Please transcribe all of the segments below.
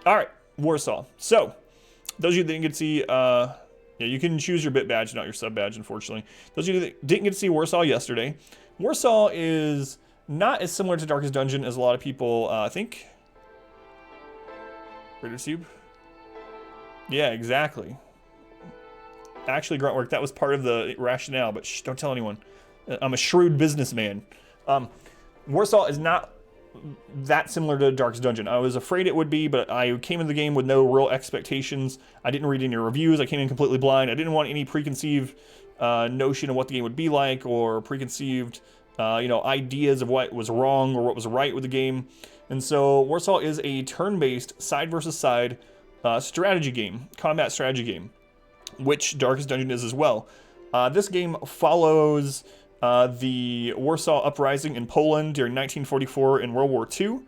All right, Warsaw. So, those of you that didn't get to see, yeah, you can choose your bit badge, not your sub badge, unfortunately. Those of you that didn't get to see Warsaw yesterday, Warsaw is not as similar to Darkest Dungeon as a lot of people think. Raider Cube? Yeah, exactly. Actually, Gruntwork, that was part of the rationale, but shh, don't tell anyone. I'm a shrewd businessman. Warsaw is not that similar to Darkest Dungeon. I was afraid it would be, but I came into the game with no real expectations. I didn't read any reviews. I came in completely blind. I didn't want any preconceived notion of what the game would be like, or preconceived ideas of what was wrong or what was right with the game. And so Warsaw is a turn-based side versus side strategy game, combat strategy game, which Darkest Dungeon is as well. This game follows the Warsaw Uprising in Poland during 1944 and World War II.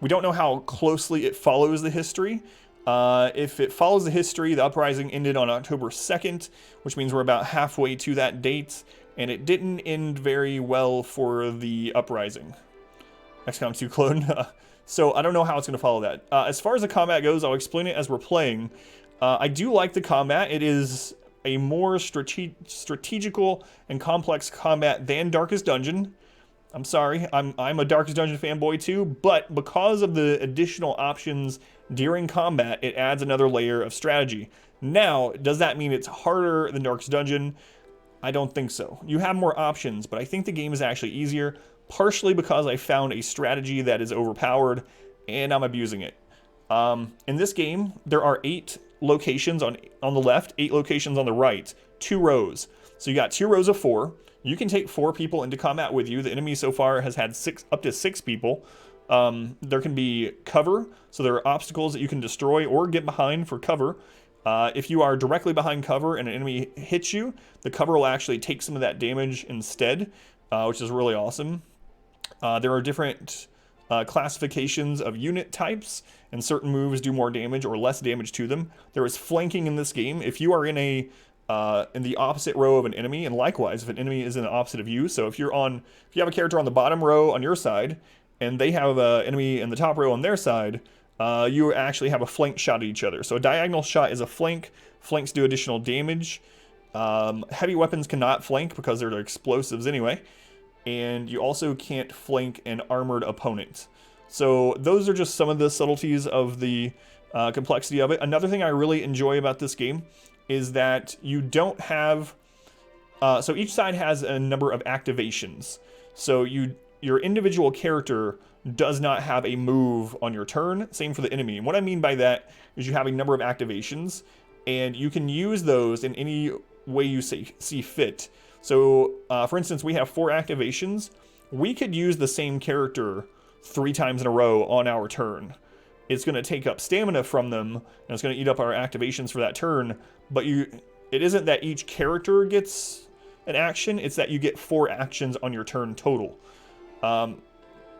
We don't know how closely it follows the history. If it follows the history, the uprising ended on October 2nd, which means we're about halfway to that date, and it didn't end very well for the uprising. XCOM 2 clone. So I don't know how it's going to follow that. As far as the combat goes, I'll explain it as we're playing. I do like the combat. It is a more strategical and complex combat than Darkest Dungeon. I'm sorry, I'm a Darkest Dungeon fanboy too, but because of the additional options during combat, it adds another layer of strategy. Now, does that mean it's harder than Darkest Dungeon? I don't think so. You have more options, but I think the game is actually easier, partially because I found a strategy that is overpowered, and I'm abusing it. In this game, there are 8 locations on the left, 8 locations on the right, 2 rows. So you got 2 rows of 4. You can take 4 people into combat with you. The enemy so far has had up to 6 people. There can be cover, so there are obstacles that you can destroy or get behind for cover. If you are directly behind cover and an enemy hits you, the cover will actually take some of that damage instead, which is really awesome. There are different classifications of unit types, and certain moves do more damage or less damage to them. There is flanking in this game. If you are in the opposite row of an enemy, and likewise if an enemy is in the opposite of you, so if you have a character on the bottom row on your side and they have an enemy in the top row on their side, you actually have a flank shot at each other. So a diagonal shot is a flank. Flanks do additional damage. Heavy weapons cannot flank because they're explosives anyway. And you also can't flank an armored opponent. So those are just some of the subtleties of the complexity of it. Another thing I really enjoy about this game is that you don't have... so each side has a number of activations. So your individual character does not have a move on your turn. Same for the enemy. And what I mean by that is you have a number of activations, and you can use those in any way you see fit. So, for instance, we have 4 activations. We could use the same character 3 times in a row on our turn. It's going to take up stamina from them, and it's going to eat up our activations for that turn, but it isn't that each character gets an action, it's that you get 4 actions on your turn total.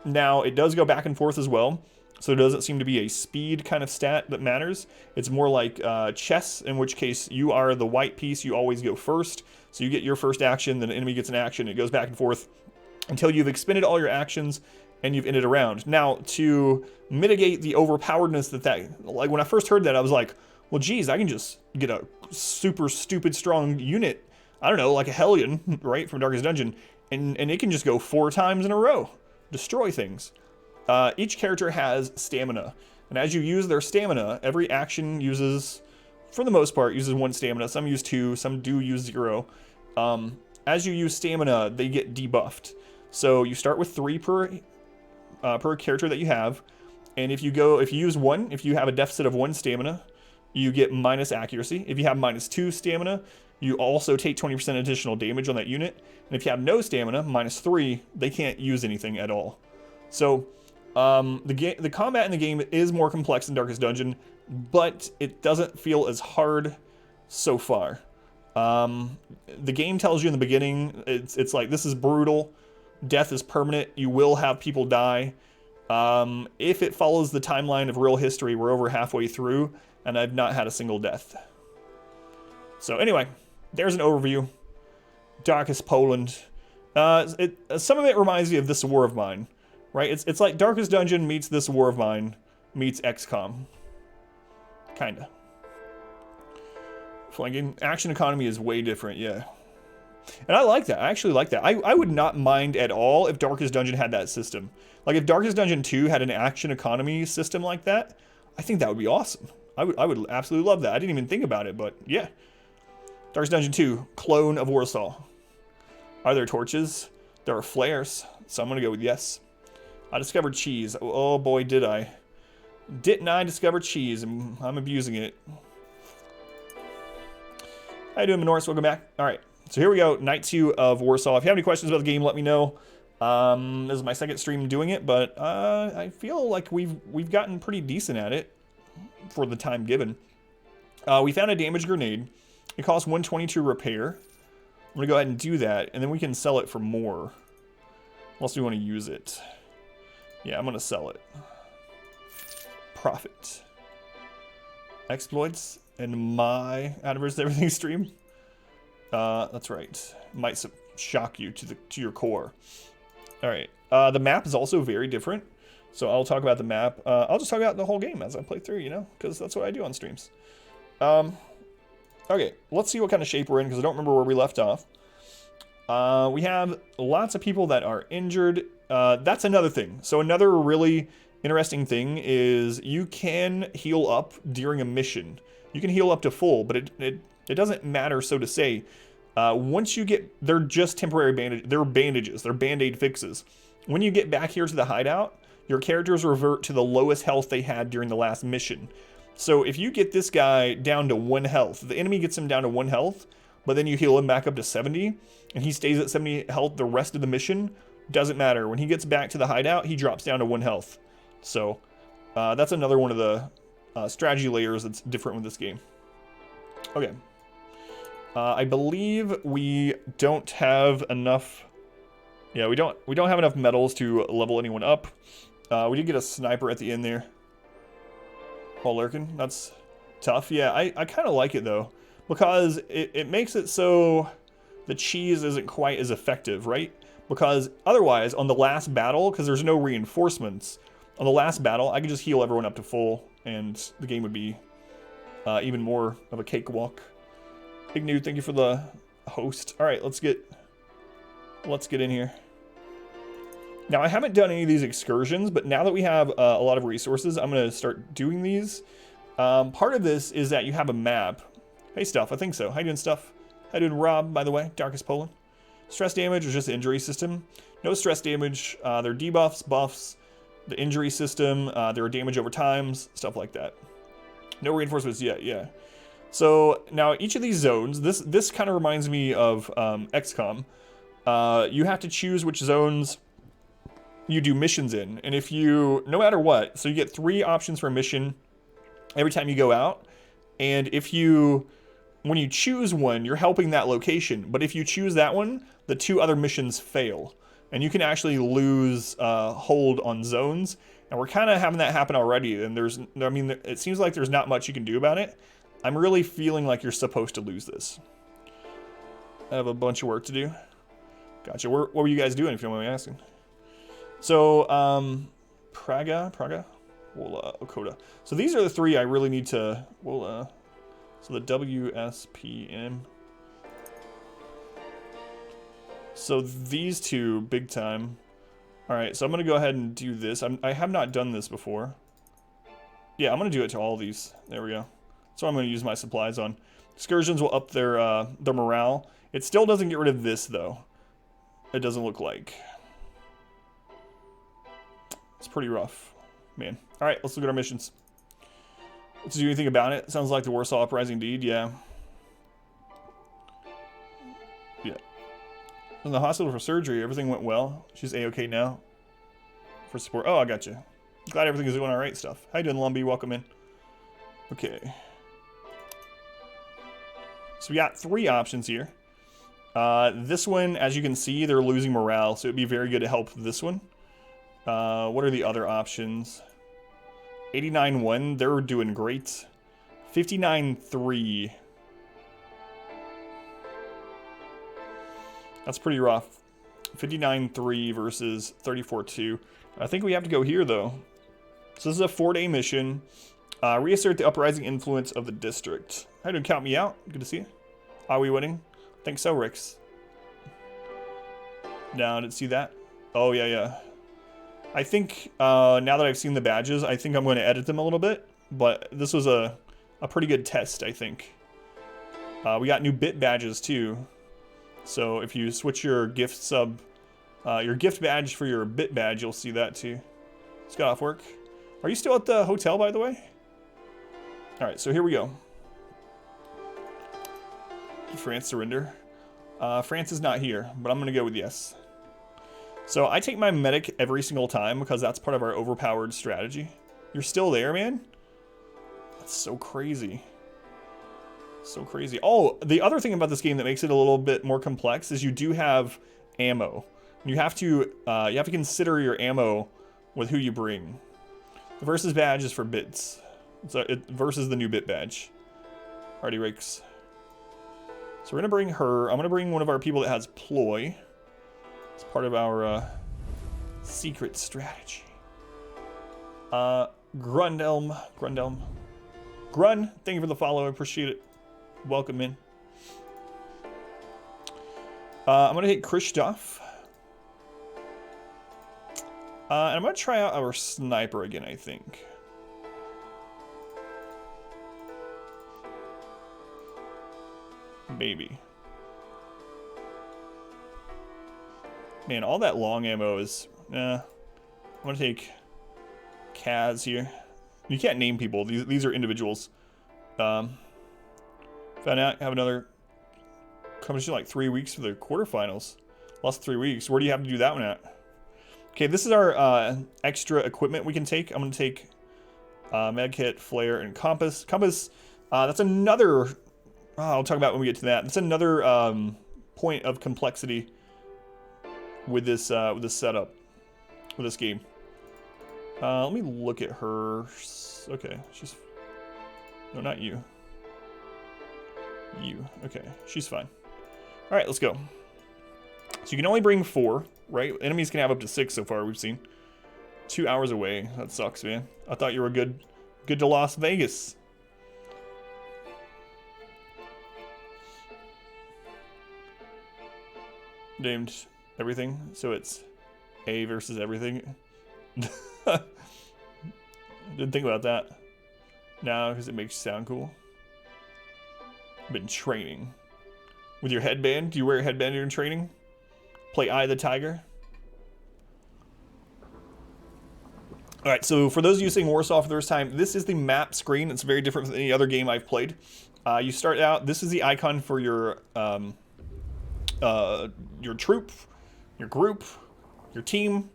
Now, it does go back and forth as well, so it doesn't seem to be a speed kind of stat that matters. It's more like chess, in which case you are the white piece, you always go first. So you get your first action, then the enemy gets an action, it goes back and forth until you've expended all your actions and you've ended a round. Now, to mitigate the overpoweredness like when I first heard that, I was like, well, geez, I can just get a super stupid strong unit, I don't know, like a Hellion, right, from Darkest Dungeon, and it can just go 4 times in a row, destroy things. Each character has stamina, and as you use their stamina, every action uses, for the most part, uses 1 stamina. Some use 2, some do use 0. As you use stamina, they get debuffed. So you start with 3 per character that you have, and if you use 1, if you have a deficit of 1 stamina, you get minus accuracy. If you have minus 2 stamina, you also take 20% additional damage on that unit. And if you have no stamina, minus 3, they can't use anything at all. So the combat in the game is more complex than Darkest Dungeon, but it doesn't feel as hard so far. The game tells you in the beginning, it's like, this is brutal, death is permanent, you will have people die. If it follows the timeline of real history, we're over halfway through, and I've not had a single death. So anyway, there's an overview. Darkest Poland. Some of it reminds me of This War of Mine, right? It's like Darkest Dungeon meets This War of Mine meets XCOM. Kinda. Flanking. Action economy is way different, yeah. And I like that. I actually like that. I would not mind at all if Darkest Dungeon had that system. Like, if Darkest Dungeon 2 had an action economy system like that, I think that would be awesome. I would absolutely love that. I didn't even think about it, but yeah. Darkest Dungeon 2, clone of Warsaw. Are there torches? There are flares, so I'm going to go with yes. I discovered cheese. Oh boy, did I. Didn't I discover cheese? I'm abusing it. How you doing, Minoris? Welcome back. All right, so here we go. Night 2 of Warsaw. If you have any questions about the game, let me know. This is my second stream doing it, but I feel like we've gotten pretty decent at it for the time given. We found a damaged grenade. It costs 120 to repair. I'm going to go ahead and do that, and then we can sell it for more. Unless we want to use it. Yeah, I'm going to sell it. Profit. Exploits in my AdamVsEverything stream. That's right. Might shock you to your core. All right. The map is also very different. So I'll talk about the map. I'll just talk about the whole game as I play through, you know, because that's what I do on streams. Okay, let's see what kind of shape we're in, because I don't remember where we left off. We have lots of people that are injured. That's another thing. So another really interesting thing is you can heal up during a mission. You can heal up to full, but it doesn't matter, so to say. Once you get, they're just temporary they're bandages, they're band-aid fixes. When you get back here to the hideout, your characters revert to the lowest health they had during the last mission. So if you get this guy down to 1 health, the enemy gets him down to 1 health, but then you heal him back up to 70, and he stays at 70 health the rest of the mission, doesn't matter. When he gets back to the hideout, he drops down to 1 health. So that's another one of the strategy layers that's different with this game. Okay. I believe we don't have enough... Yeah, we don't have enough medals to level anyone up. We did get a sniper at the end there. While lurking, that's tough. Yeah, I kind of like it though, because it makes it so the cheese isn't quite as effective, right? Because otherwise, on the last battle, because there's no reinforcements, on the last battle, I could just heal everyone up to full, and the game would be even more of a cakewalk. Big Nude, thank you for the host. All right, let's get in here. Now, I haven't done any of these excursions, but now that we have a lot of resources, I'm going to start doing these. Part of this is that you have a map. Hey, Stuff, I think so. How you doing, Stuff? How you doing, Rob, by the way? Darkest Poland. Stress damage is just the injury system. No stress damage. There are debuffs, buffs, the injury system. There are damage over times, stuff like that. No reinforcements yet, yeah. So, now each of these zones, this kind of reminds me of XCOM. You have to choose which zones you do missions in, and if you, no matter what, so you get 3 options for a mission every time you go out, and if you, when you choose one, you're helping that location, but if you choose that one, the 2 other missions fail, and you can actually lose hold on zones, and we're kind of having that happen already, and it seems like there's not much you can do about it. I'm really feeling like you're supposed to lose this. I have a bunch of work to do. Gotcha. What were you guys doing, if you don't mind me asking? So, Praga, Okota. So these are the 3 I really need to, so the WSPM. So these 2, big time. All right, so I'm gonna go ahead and do this. I have not done this before. Yeah, I'm gonna do it to all these. There we go. So I'm gonna use my supplies on. Excursions will up their morale. It still doesn't get rid of this though. It doesn't look like. It's pretty rough, man. All right, let's look at our missions. Let's do anything about it. Sounds like the Warsaw Uprising indeed, yeah. Yeah. In the hospital for surgery, everything went well. She's A-okay now. For support. Oh, I got you. Glad everything is going all right, Stuff. How you doing, Lumbee? Welcome in. Okay. So we got 3 options here. This one, as you can see, they're losing morale, so it'd be very good to help this one. What are the other options? 89-1, they're doing great. 59-3. That's pretty rough. 59-3 versus 34-2. I think we have to go here, though. So this is a 4-day mission. Reassert the uprising influence of the district. How do count me out? Good to see you. Are we winning? Think so, Rix. No, I didn't see that. Oh, yeah, yeah. I think, now that I've seen the badges, I think I'm going to edit them a little bit. But this was a pretty good test, I think. We got new bit badges, too. So if you switch your gift sub, your gift badge for your bit badge, you'll see that, too. Just got off work. Are you still at the hotel, by the way? Alright, so here we go. Did France surrender? France is not here, but I'm going to go with yes. So I take my medic every single time because that's part of our overpowered strategy. You're still there, man? That's so crazy. So crazy. Oh, the other thing about this game that makes it a little bit more complex is you do have ammo. You have to consider your ammo with who you bring. The versus badge is for bits. So it versus the new bit badge. Alrighty, Rakes. So we're gonna bring her. I'm gonna bring one of our people that has ploy. It's part of our secret strategy. Grundelm. Grun, thank you for the follow. I appreciate it. Welcome in. I'm gonna hit Christoph. And I'm gonna try out our sniper again, I think. Maybe. Man, all that long ammo is... I'm gonna take Kaz here. You can't name people. These are individuals. Found out have another competition like 3 weeks for the quarterfinals. Lost 3 weeks. Where do you have to do that one at? Okay, this is our extra equipment we can take. I'm gonna take medkit, flare, and compass. Compass. That's another. I'll talk about when we get to that. That's another point of complexity with this setup, with this game. Let me look at her. Okay, she's... No, not you. You. Okay, she's fine. All right, let's go. So you can only bring 4, right? Enemies can have up to 6 so far, we've seen. 2 hours away. That sucks, man. I thought you were good to Las Vegas. Named everything, so it's A versus everything. Didn't think about that. No, because it makes you sound cool. Been training. With your headband? Do you wear a headband during training? Play Eye of the Tiger? Alright, so for those of you seeing Warsaw for the first time, this is the map screen. It's very different from any other game I've played. You start out, this is the icon for your troop, your group, your team,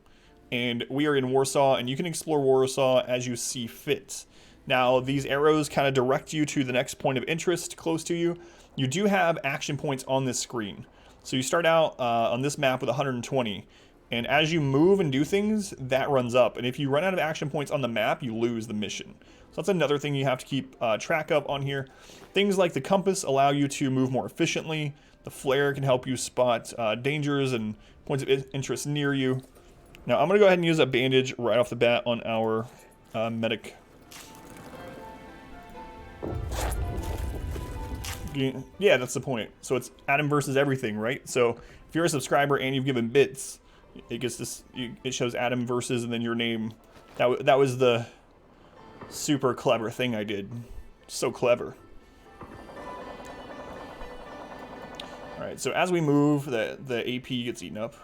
and we are in Warsaw, and you can explore Warsaw as you see fit. Now, these arrows kind of direct you to the next point of interest close to you. You do have action points on this screen. So you start out on this map with 120, and as you move and do things, that runs up. And if you run out of action points on the map, you lose the mission. So that's another thing you have to keep track of on here. Things like the compass allow you to move more efficiently. The flare can help you spot dangers and points of interest near you. Now, I'm going to go ahead and use a bandage right off the bat on our medic. Yeah, that's the point. So it's Adam versus everything, right? So if you're a subscriber and you've given bits, it gets this. It shows Adam versus and then your name. That was the super clever thing I did. So clever. All right. So as we move, the AP gets eaten up.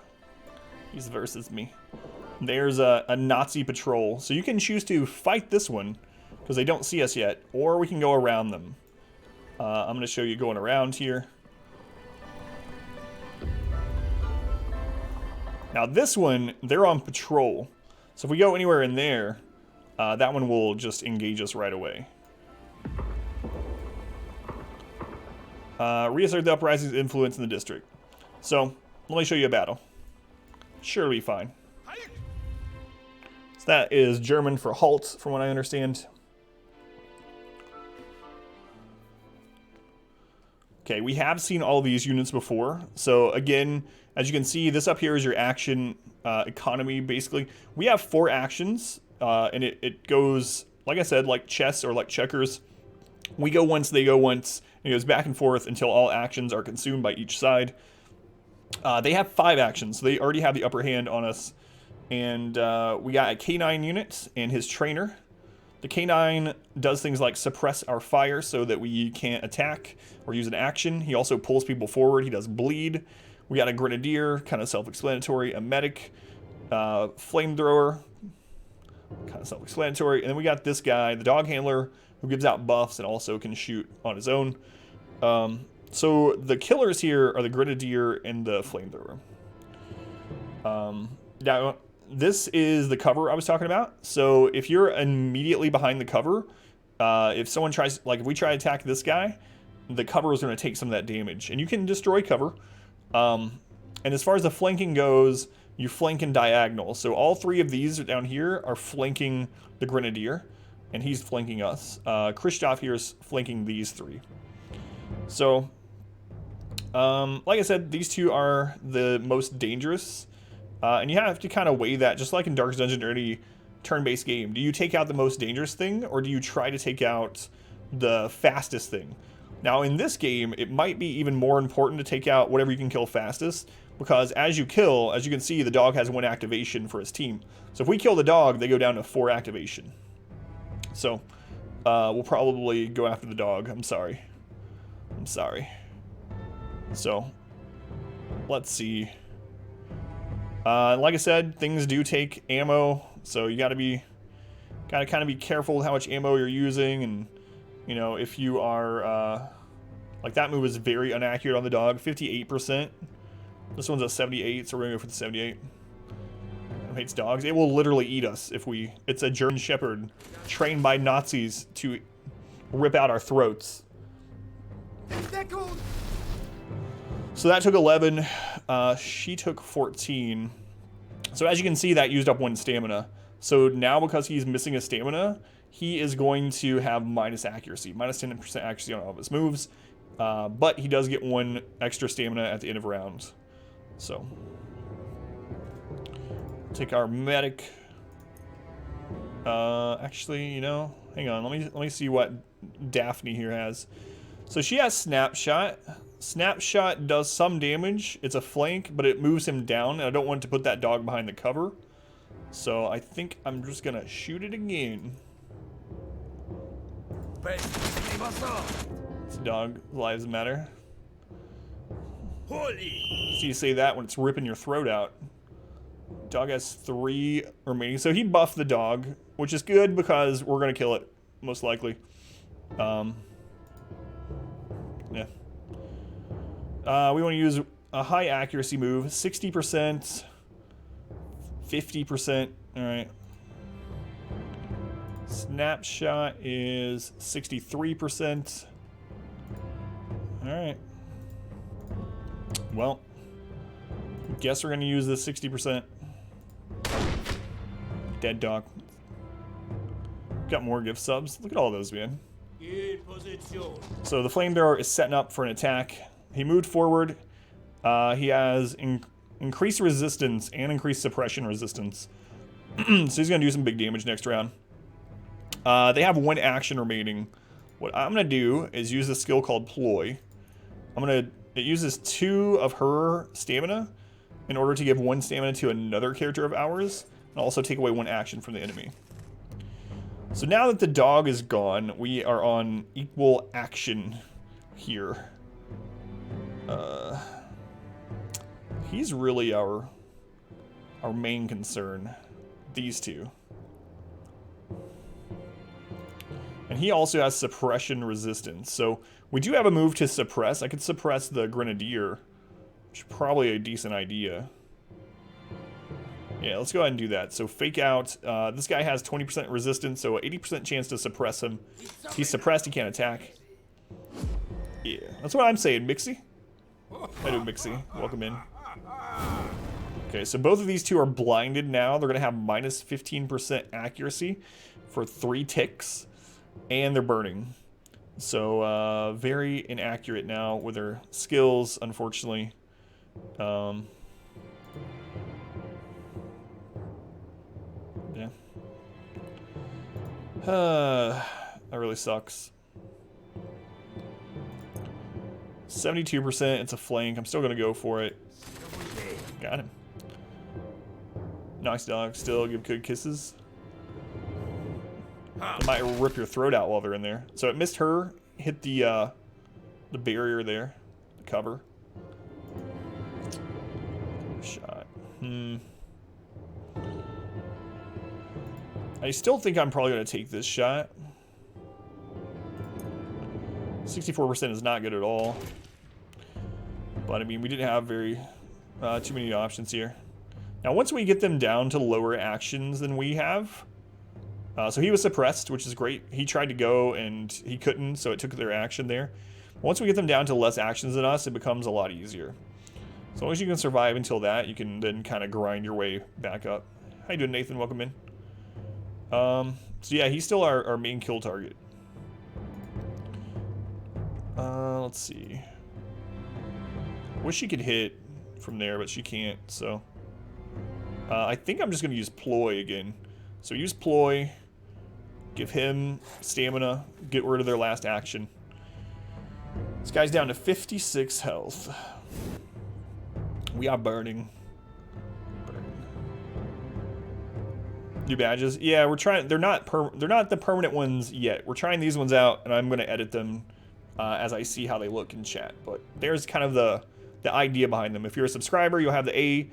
He's versus me. There's a Nazi patrol. So you can choose to fight this one because they don't see us yet, or we can go around them. I'm going to show you going around here. Now this one, they're on patrol. So if we go anywhere in there, that one will just engage us right away. Reassert the uprising's influence in the district. So let me show you a battle. Sure, it'll be fine. So that is German for halt, from what I understand. Okay, we have seen all these units before. So again, as you can see, this up here is your action economy, basically. We have 4 actions, and it goes like I said, like chess or like checkers. We go once, they go once, and it goes back and forth until all actions are consumed by each side. They have 5 actions, so they already have the upper hand on us. And we got a K9 unit and his trainer. The K9 does things like suppress our fire so that we can't attack or use an action. He also pulls people forward. He does bleed. We got a Grenadier, kind of self-explanatory. A medic, flamethrower, kind of self-explanatory. And then we got this guy, the dog handler, who gives out buffs and also can shoot on his own. So the killers here are the Grenadier and the flamethrower. Now, this is the cover I was talking about. So if you're immediately behind the cover, if someone tries, like if we try to attack this guy, the cover is going to take some of that damage. And you can destroy cover. And as far as the flanking goes, you flank in diagonal. So all 3 of these down here are flanking the Grenadier. And he's flanking us. Christoph here is flanking these 3. So, like I said, these 2 are the most dangerous. And you have to kind of weigh that, just like in Darkest Dungeon or any turn-based game. Do you take out the most dangerous thing, or do you try to take out the fastest thing? Now, in this game, it might be even more important to take out whatever you can kill fastest, because as you kill, as you can see, the dog has 1 activation for his team. So if we kill the dog, they go down to 4 activation. So, we'll probably go after the dog. I'm sorry. So, let's see. Like I said, things do take ammo, so you gotta kind of be careful with how much ammo you're using, and you know, if you are like that move is very inaccurate on the dog, 58%. This one's a 78, so we're gonna go for the 78. It hates dogs. It will literally eat us if we. It's a German Shepherd trained by Nazis to rip out our throats. So that took 11. She took 14. So as you can see, that used up 1 stamina. So now because he's missing a stamina, he is going to have minus accuracy. Minus 10% accuracy on all of his moves. But he does get 1 extra stamina at the end of rounds. So. Take our medic. Actually, you know, hang on. Let me see what Daphne here has. So she has Snapshot. Snapshot does some damage. It's a flank, but it moves him down, and I don't want to put that dog behind the cover. So I think I'm just gonna shoot it again. This dog lives matter. So you say that when it's ripping your throat out. Dog has 3 remaining. So he buffed the dog, which is good because we're gonna kill it, most likely. Yeah. We want to use a high accuracy move, 60%, 50%. All right. Snapshot is 63%. All right. Well, guess we're going to use this 60%. Dead dog. Got more gift subs. Look at all those, man. So the flamethrower is setting up for an attack. He moved forward. He has increased resistance and increased suppression resistance. So he's going to do some big damage next round. They have 1 action remaining. What I'm going to do is use a skill called Ploy. It uses 2 of her stamina in order to give 1 stamina to another character of ours, and also take away 1 action from the enemy. So now that the dog is gone, we are on equal action here. He's really our main concern. These 2. And he also has suppression resistance. So we do have a move to suppress. I could suppress the Grenadier, which is probably a decent idea. Yeah, let's go ahead and do that. So fake out. This guy has 20% resistance, so 80% chance to suppress him. If he's suppressed, he can't attack. Yeah, that's what I'm saying, Mixie. Hello, Mixie. Welcome in. Okay, so both of these 2 are blinded now. They're going to have minus 15% accuracy for 3 ticks. And they're burning. So, very inaccurate now with their skills, unfortunately. Yeah. That really sucks. 72%, it's a flank. I'm still gonna go for it. Got him. Nice dog, still give good kisses. It might rip your throat out while they're in there. So it missed her, hit the barrier there, the cover. Shot. I still think I'm probably gonna take this shot. 64% is not good at all. But I mean, we didn't have very too many options here. Now, once we get them down to lower actions than we have, so he was suppressed, which is great. He tried to go and he couldn't, so it took their action there. Once we get them down to less actions than us, it becomes a lot easier. As long as you can survive until that, you can then kind of grind your way back up. How you doing, Nathan? Welcome in. So yeah, he's still our main kill target. Let's see. Wish she could hit from there, but she can't, so. I think I'm just going to use ploy again. So use ploy, give him stamina, get rid of their last action. This guy's down to 56 health. We are burning. New badges. Yeah, we're trying. They're not the permanent ones yet. We're trying these ones out, and I'm going to edit them as I see how they look in chat. But there's kind of the idea behind them. If you're a subscriber, you'll have the A.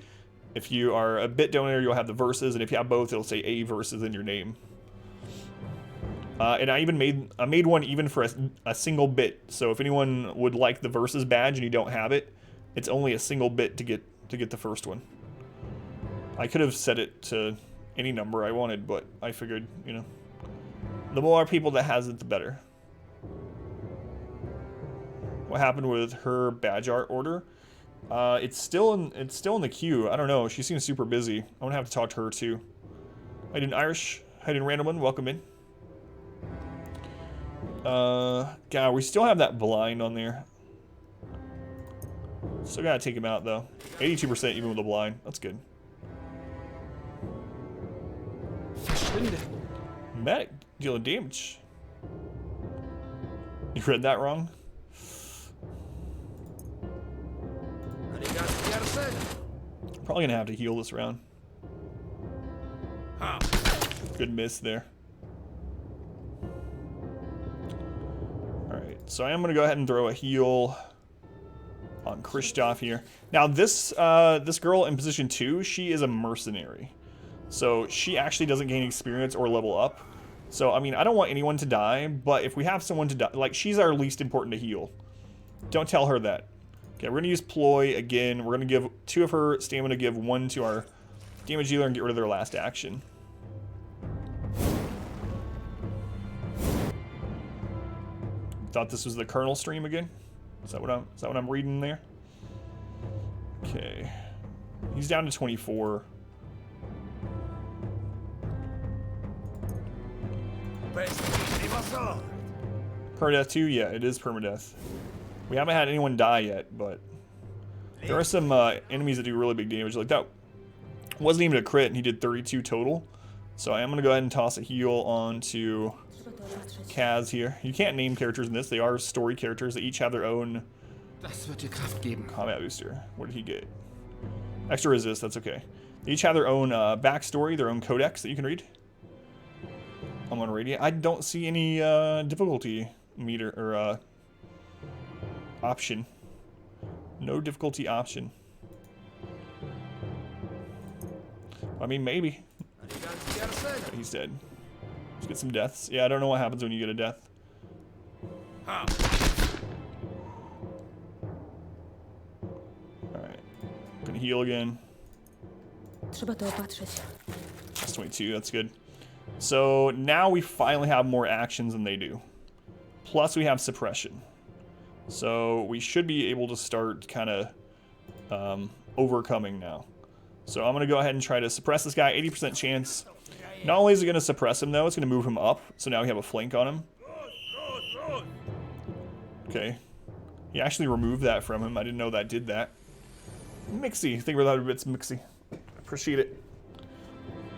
If you are a bit donor, you'll have the verses, and if you have both, it'll say A verses in your name. And I made one even for a single bit. So if anyone would like the verses badge and you don't have it, it's only a single bit to get the first one. I could have set it to any number I wanted, but I figured, you know, the more people that has it, the better. What happened with her badge art order? It's still in the queue. I don't know. She seems super busy. I'm gonna have to talk to her too. I did Irish. I did random one. Welcome in. God, we still have that blind on there. Still gotta take him out though. 82% even with the blind. That's good. Medic dealing damage. You read that wrong? Probably gonna have to heal this round. Good miss there. Alright, so I am gonna go ahead and throw a heal on Christoph here. Now this this girl in position 2, she is a mercenary. So she actually doesn't gain experience or level up. So I mean, I don't want anyone to die, but if we have someone to die, like she's our least important to heal. Don't tell her that. Okay, we're gonna use ploy again. We're gonna give 2 of her stamina, give 1 to our damage dealer, and get rid of their last action. Thought this was the Colonel stream again. Is that what I'm reading there? Okay, he's down to 24. Permadeath too? Yeah, it is permadeath. We haven't had anyone die yet, but there are some enemies that do really big damage. Like that wasn't even a crit, and he did 32 total. So I am going to go ahead and toss a heal onto Kaz here. You can't name characters in this. They are story characters. They each have their own combat booster. What did he get? Extra resist, that's okay. They each have their own backstory, their own codex that you can read. I'm on radio. I don't see any difficulty meter or option. No difficulty option. I mean, maybe. He's dead. Let's get some deaths. Yeah, I don't know what happens when you get a death. Alright. Gonna heal again. That's 22, that's good. So now we finally have more actions than they do. Plus we have suppression. So we should be able to start kind of overcoming now. So I'm going to go ahead and try to suppress this guy. 80% chance. Not only is it going to suppress him though, it's going to move him up. So now we have a flank on him. Okay. He actually removed that from him. I didn't know that did that. Mixie. Thank you for that bits, Mixie. Appreciate it.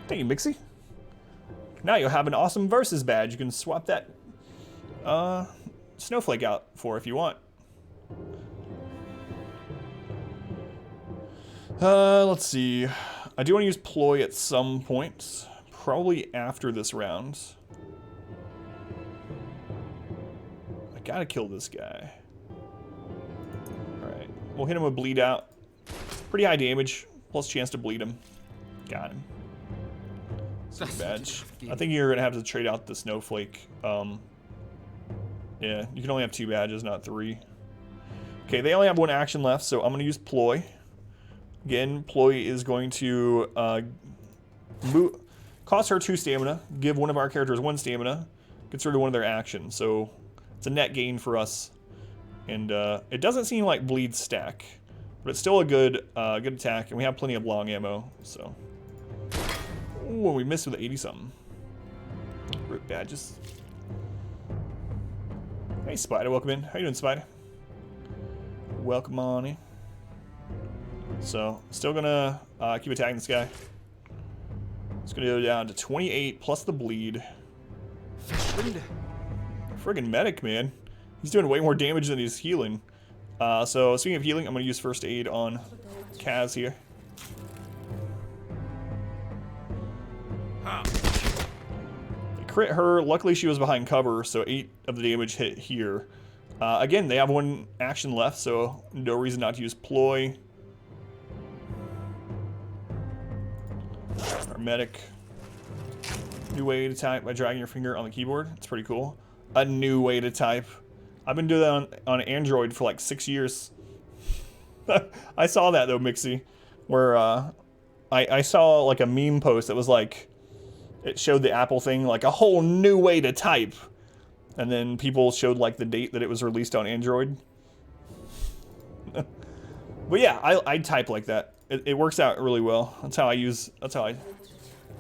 Thank you, Mixie. Now you'll have an awesome versus badge. You can swap that snowflake out for if you want. Let's see. I do want to use ploy at some point. Probably after this round. I gotta kill this guy. Alright. We'll hit him with bleed out. Pretty high damage. Plus chance to bleed him. Got him. Sweet badge. I think you're gonna have to trade out the snowflake. Yeah, you can only have 2 badges, not 3. Okay, they only have 1 action left, so I'm gonna use ploy. Again, ploy is going to cost her 2 stamina, give one of our characters 1 stamina, gets rid of one of their actions. So it's a net gain for us. And it doesn't seem like bleeds stack, but it's still a good good attack, and we have plenty of long ammo. So, ooh, we missed with 80 something. Rip badges. Hey Spider, welcome in. How you doing, Spider? Welcome on in. So, still gonna keep attacking this guy. It's gonna go down to 28 plus the bleed. Friggin' medic, man. He's doing way more damage than he's healing. So, speaking of healing, I'm gonna use first aid on Kaz here. They crit her. Luckily, she was behind cover, so 8 of the damage hit here. Again, they have 1 action left, so no reason not to use ploy. Our medic. New way to type by dragging your finger on the keyboard. It's pretty cool. A new way to type. I've been doing that on Android for like 6 years. I saw that though, Mixie, where I saw like a meme post that was like, it showed the Apple thing, like a whole new way to type. And then people showed like the date that it was released on Android. But yeah, I type like that. It works out really well. That's how I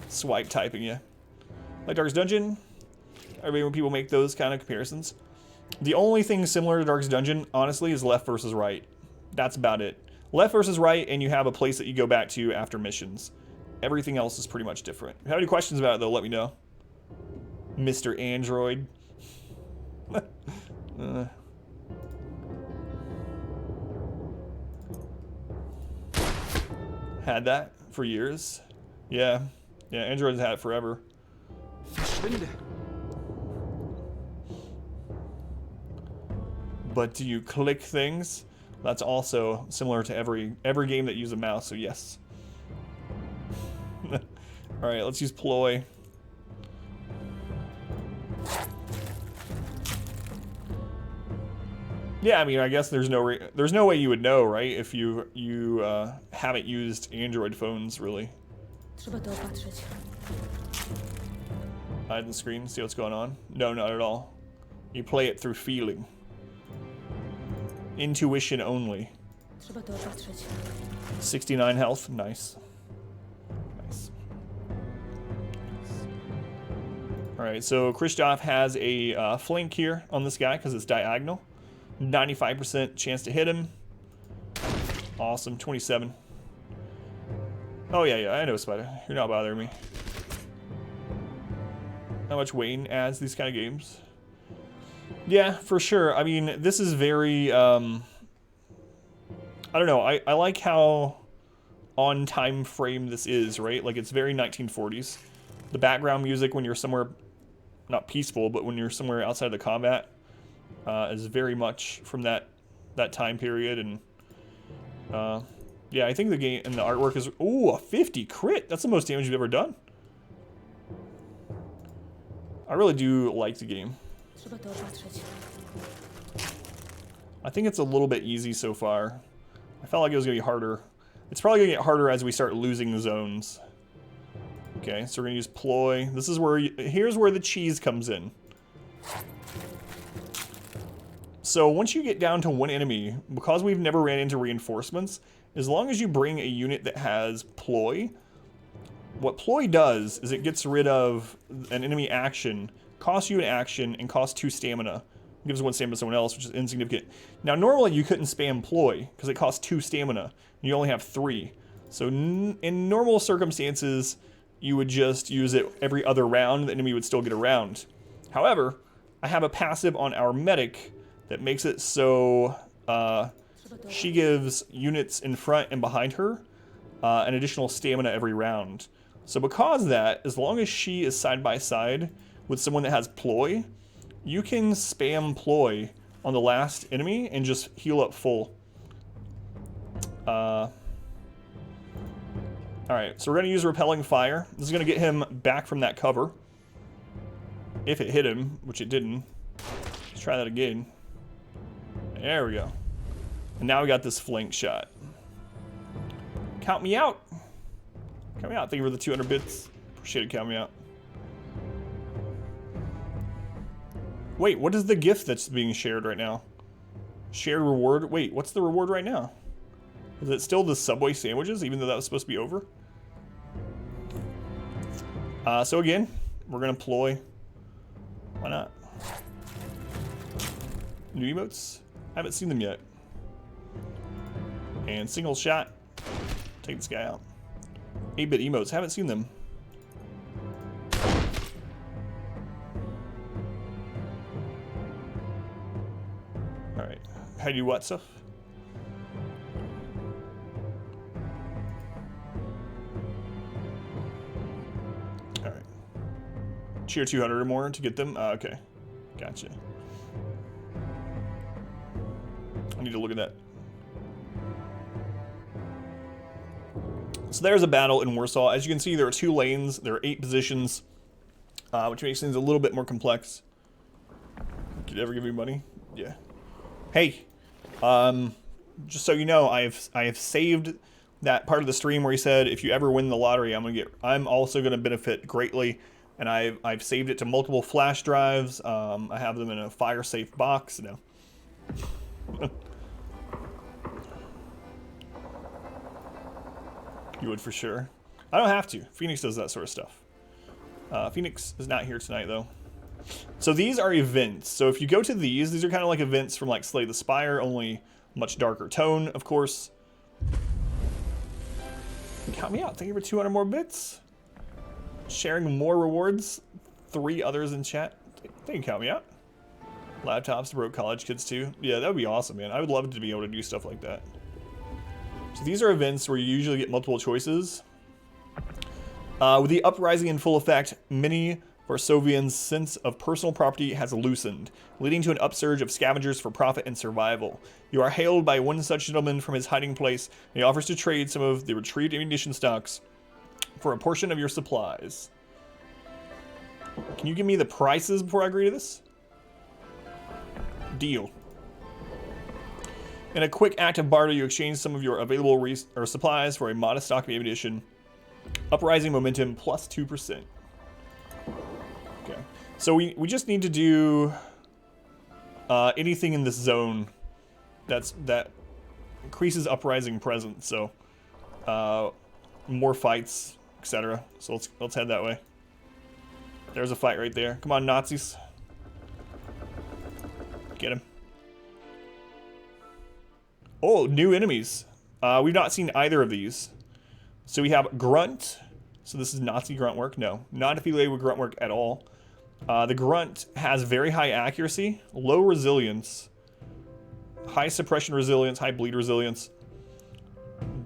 swipe typing, yeah. Like Darkest Dungeon, everybody when people make those kind of comparisons. The only thing similar to Darkest Dungeon, honestly, is left versus right. That's about it. Left versus right, and you have a place that you go back to after missions. Everything else is pretty much different. If you have any questions about it, though, let me know. Mr. Android. Had that for years. Yeah. Yeah, Android's had it forever. But do you click things? That's also similar to every game that uses a mouse, so yes. Alright, let's use ploy. Yeah, I mean, I guess there's no way you would know, right? If you haven't used Android phones, really. Hide the screen, see what's going on? No, not at all. You play it through feeling. Intuition only. 69 health, nice. Nice. Alright, so Christoph has a flank here on this guy because it's diagonal. 95% chance to hit him. Awesome, 27. Oh yeah, I know, Spider. You're not bothering me. How much Wayne adds these kind of games. Yeah, for sure. I mean, this is very, I don't know. I like how on time frame this is, right? Like, it's very 1940s. The background music when you're somewhere, not peaceful, but when you're somewhere outside of the combat, is very much from that time period. And, yeah, I think the game and the artwork is, ooh, a 50 crit. That's the most damage you've ever done. I really do like the game. I think it's a little bit easy so far. I felt like it was going to be harder. It's probably going to get harder as we start losing the zones. Okay, so we're going to use ploy. This is where, here's where the cheese comes in. So once you get down to 1 enemy, because we've never ran into reinforcements, as long as you bring a unit that has ploy, what ploy does is it gets rid of an enemy action, costs you an action, and costs 2 stamina. It gives 1 stamina to someone else, which is insignificant. Now, normally you couldn't spam ploy, because it costs 2 stamina, and you only have 3. So in normal circumstances, you would just use it every other round. The enemy would still get around. However, I have a passive on our medic that makes it so she gives units in front and behind her an additional stamina every round. So because of that, as long as she is side by side with someone that has ploy, you can spam ploy on the last enemy and just heal up full. Alright, so we're going to use repelling fire. This is going to get him back from that cover. If it hit him, which it didn't. Let's try that again. There we go. And now we got this flank shot. Count me out. Count me out. Thank you for the 200 bits. Appreciate it. Count me out. Wait, what is the gift that's being shared right now? Shared reward? Wait, what's the reward right now? Is it still the Subway sandwiches, even though that was supposed to be over? So again, we're going to ploy. Why not? New emotes? I haven't seen them yet. And single shot. Take this guy out. 8-bit emotes. Haven't seen them. Alright. How do you what stuff? Alright. Cheer 200 or more to get them? Okay. Gotcha. I need to look at that. So there's a battle in Warsaw. As you can see, there are 2 lanes. There are 8 positions, which makes things a little bit more complex. Did it ever give me money? Yeah. Hey, just so you know, I have saved that part of the stream where he said if you ever win the lottery, I'm also gonna benefit greatly, and I've saved it to multiple flash drives. I have them in a fire safe box. No. You would for sure. I don't have to. Phoenix does that sort of stuff. Phoenix is not here tonight, though. So these are events. So if you go to these are kind of like events from like Slay the Spire, only much darker tone, of course. Count me out. Thank you for 200 more bits. Sharing more rewards. 3 others in chat. They can count me out. Laptops to broke college kids too. Yeah, that would be awesome, man. I would love to be able to do stuff like that. So these are events where you usually get multiple choices. With the uprising in full effect, many Varsovians' sense of personal property has loosened, leading to an upsurge of scavengers for profit and survival. You are hailed by one such gentleman from his hiding place, and he offers to trade some of the retrieved ammunition stocks for a portion of your supplies. Can you give me the prices before I agree to this? Deal. In a quick act of barter, you exchange some of your available supplies for a modest stock of ammunition. Uprising momentum plus 2%. Okay. So we just need to do anything in this zone that increases uprising presence. So more fights, etc. So let's head that way. There's a fight right there. Come on, Nazis. Get him. Oh, new enemies. We've not seen either of these. So we have Grunt. So this is Nazi grunt work. No, not affiliated with grunt work at all. The Grunt has very high accuracy, low resilience, high suppression resilience, high bleed resilience,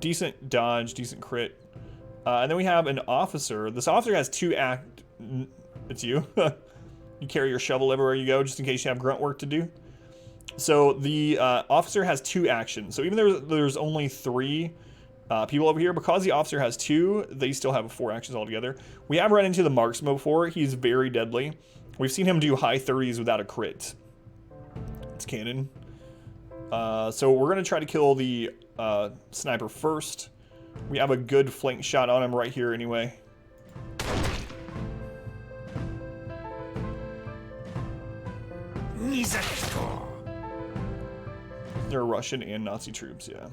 decent dodge, decent crit. And then we have an officer. This officer has 2 act... It's you. You carry your shovel everywhere you go just in case you have grunt work to do. So the officer has 2 actions. So even though there's only 3 people over here, because the officer has 2, they still have 4 actions altogether. We have run into the marksman before. He's very deadly. We've seen him do high 30s without a crit. It's canon. So we're going to try to kill the sniper first. We have a good flank shot on him right here anyway. They're Russian and Nazi troops, yeah.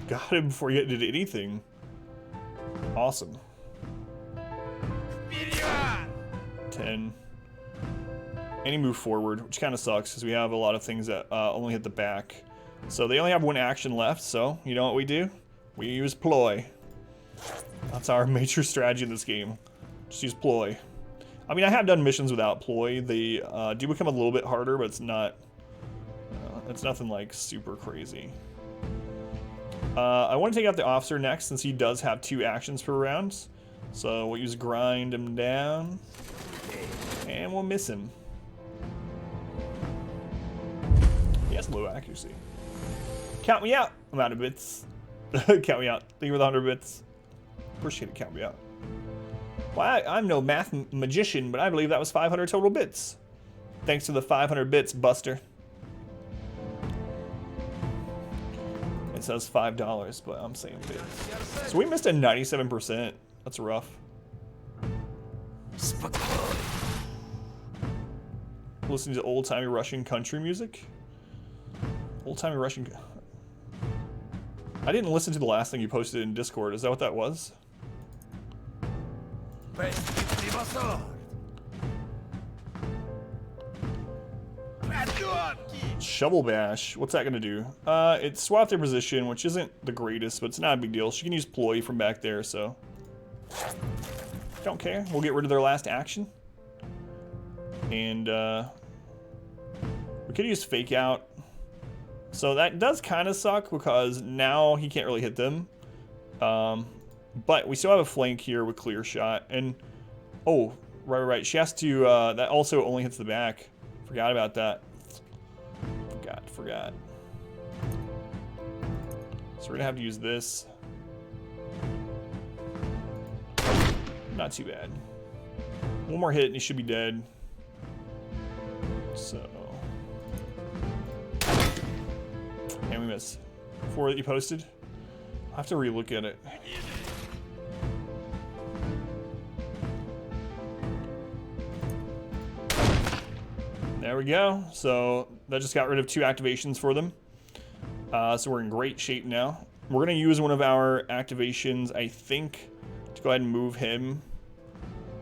Got him before he did anything. Awesome. 10. And he moved forward, which kind of sucks because we have a lot of things that only hit the back. So they only have 1 action left, so you know what we do? We use ploy. That's our major strategy in this game. Just use ploy. I mean, I have done missions without ploy. They do become a little bit harder, but it's not. It's nothing like super crazy. I want to take out the officer next, since he does have 2 actions per round. So we'll use grind him down, and we'll miss him. He has low accuracy. Count me out. I'm out of bits. Count me out. Thank you for the 100 bits. Appreciate it. Count me out. Well, I'm no math magician, but I believe that was 500 total bits. Thanks to the 500 bits, Buster. It says $5, but I'm saying bits. So we missed a 97%. That's rough. Listening to old-timey Russian country music. Old-timey Russian. I didn't listen to the last thing you posted in Discord. Is that what that was? Shovel Bash. What's that gonna do? It swapped their position, which isn't the greatest, but it's not a big deal. She can use ploy from back there, so don't care. We'll get rid of their last action, and we could use fake out. So that does kind of suck because now he can't really hit them. But we still have a flank here with clear shot, and oh, right. She has to. That also only hits the back. Forgot about that. Forgot. So we're gonna have to use this. Not too bad. One more hit and he should be dead. So. And we missed. 4 that you posted. I'll have to relook at it. There we go. So that just got rid of 2 activations for them. So we're in great shape now. We're going to use one of our activations, I think, to go ahead and move him.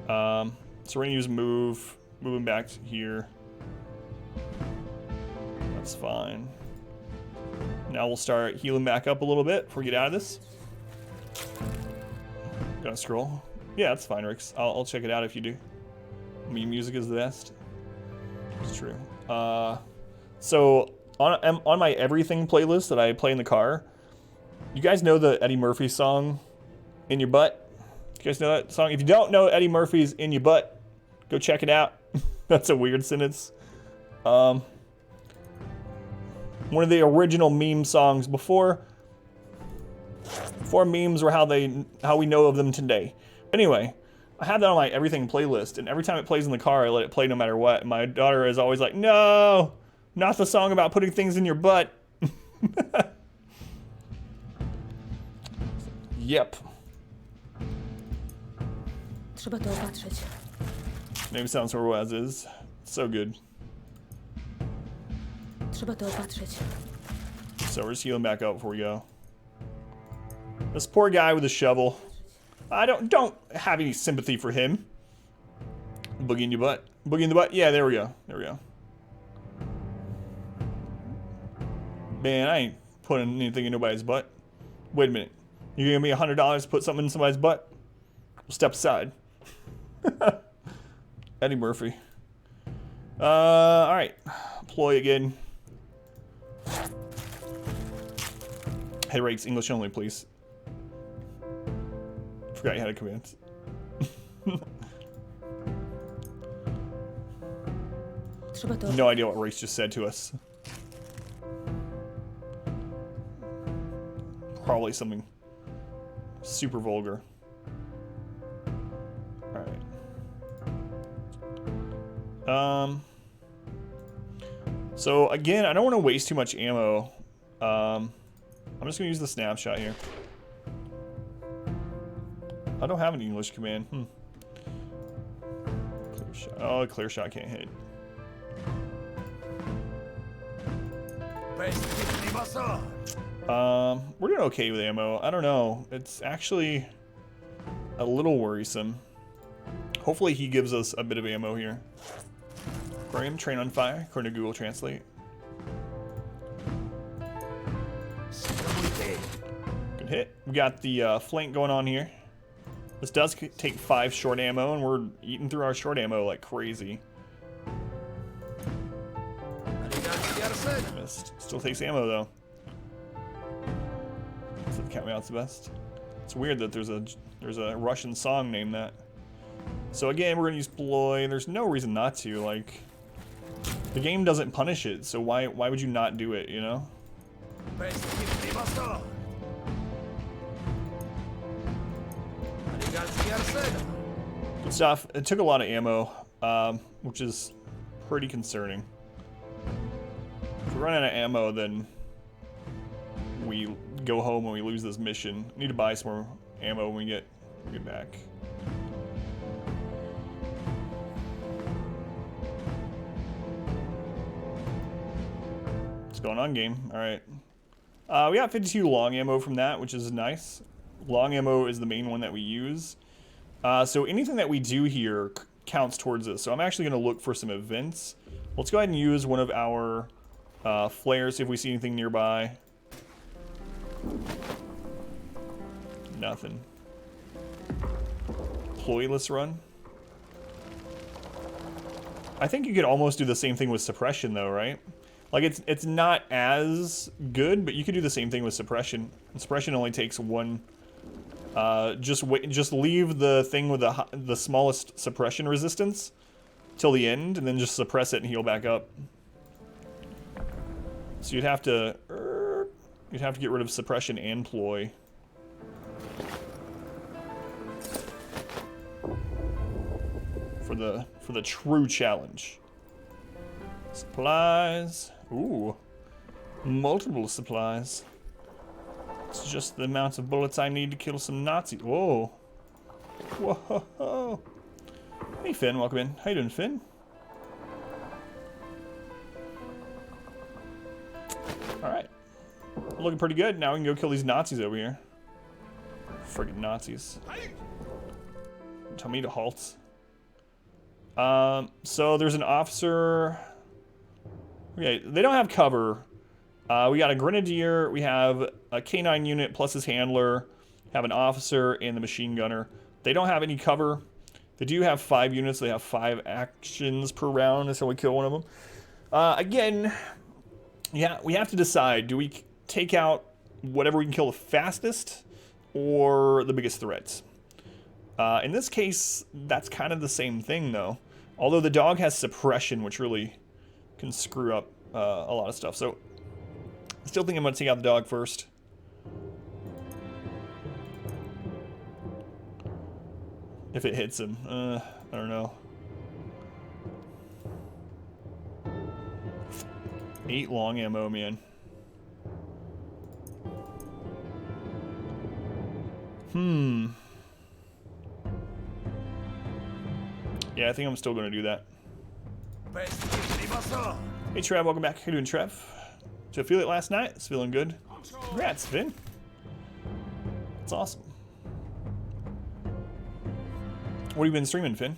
So we're going to use move him back to here. That's fine. Now we'll start healing back up a little bit before we get out of this. Gonna scroll. Yeah, that's fine, Rix. I'll check it out if you do. I mean, music is the best. It's true. So on my everything playlist that I play in the car, you guys know the Eddie Murphy song, "In Your Butt"? You guys know that song? If you don't know Eddie Murphy's "In Your Butt," go check it out. That's a weird sentence. One of the original meme songs before memes were how we know of them today. Anyway, I have that on my everything playlist, and every time it plays in the car, I let it play no matter what. And my daughter is always like, "No, not the song about putting things in your butt." Yep. Maybe sounds horrible as is. So good. So we're just healing back up before we go. This poor guy with a shovel. I don't have any sympathy for him. Boogie in your butt. Boogie in the butt. Yeah, there we go. There we go. Man, I ain't putting anything in nobody's butt. Wait a minute. You gonna give me $100 to put something in somebody's butt? We'll step aside. Eddie Murphy. All right. Ploy again. Hey, Rakes, English only, please. Forgot you had a command. No idea what Race just said to us. Probably something super vulgar. Alright. So again, I don't want to waste too much ammo. I'm just gonna use the snapshot here. I don't have an English command. Clear shot. Oh, clear shot can't hit. We're doing okay with ammo. I don't know. It's actually a little worrisome. Hopefully he gives us a bit of ammo here. Aquarium, train on fire, according to Google Translate. Can hit. We got the flank going on here. This does take 5 short ammo, and we're eating through our short ammo like crazy. Missed. Still takes ammo though. So the count me out's the best. It's weird that there's a Russian song named that. So again, we're gonna use ploy. There's no reason not to. Like, the game doesn't punish it, so why would you not do it? You know. Good stuff. It took a lot of ammo, which is pretty concerning. If we run out of ammo, then we go home and we lose this mission. Need to buy some more ammo when we get back. What's going on, game? All right. We got 52 long ammo from that, which is nice. Long ammo is the main one that we use. So anything that we do here counts towards this. So I'm actually going to look for some events. Let's go ahead and use one of our flares, see if we see anything nearby. Nothing. Ployless run. I think you could almost do the same thing with suppression though, right? Like it's not as good, but you could do the same thing with suppression. And suppression only takes one. Just leave the thing with the smallest suppression resistance till the end, and then just suppress it and heal back up. So you'd have to get rid of suppression and ploy. For the true challenge. Supplies. Ooh. Multiple supplies. It's just the amount of bullets I need to kill some Nazis. Whoa. Whoa. Hey Finn, welcome in. How you doing, Finn? Alright. Looking pretty good. Now we can go kill these Nazis over here. Friggin' Nazis. Tell me to halt. So there's an officer. Okay, they don't have cover. We got a grenadier, we have a K9 unit plus his handler, have an officer and the machine gunner. They don't have any cover. They do have 5 units, so they have 5 actions per round. That's how we kill one of them. Again, yeah, we have to decide. Do we take out whatever we can kill the fastest or the biggest threats? In this case, that's kind of the same thing though. Although the dog has suppression, which really can screw up a lot of stuff. So I still think I'm going to take out the dog first. If it hits him. I don't know. 8 long ammo, man. Yeah, I think I'm still going to do that. Hey Trev, welcome back. How you doing, Trev? Did you feel it last night? It's feeling good. Congrats, Finn. That's awesome. What have you been streaming, Finn?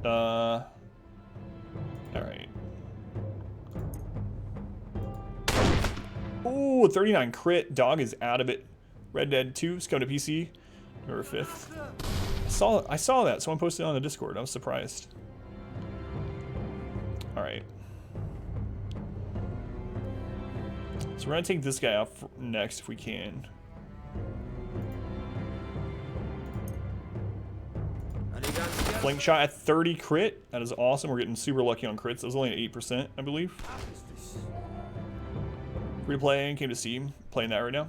Alright. Ooh, 39 crit. Dog is out of it. Red Dead 2 is coming to PC. November 5th. I saw that. Someone posted it on the Discord. I was surprised. Alright. So we're gonna take this guy out next if we can. Flank shot at 30 crit. That is awesome. We're getting super lucky on crits. That was only at 8%, I believe. Free to play, came to Steam. Playing that right now.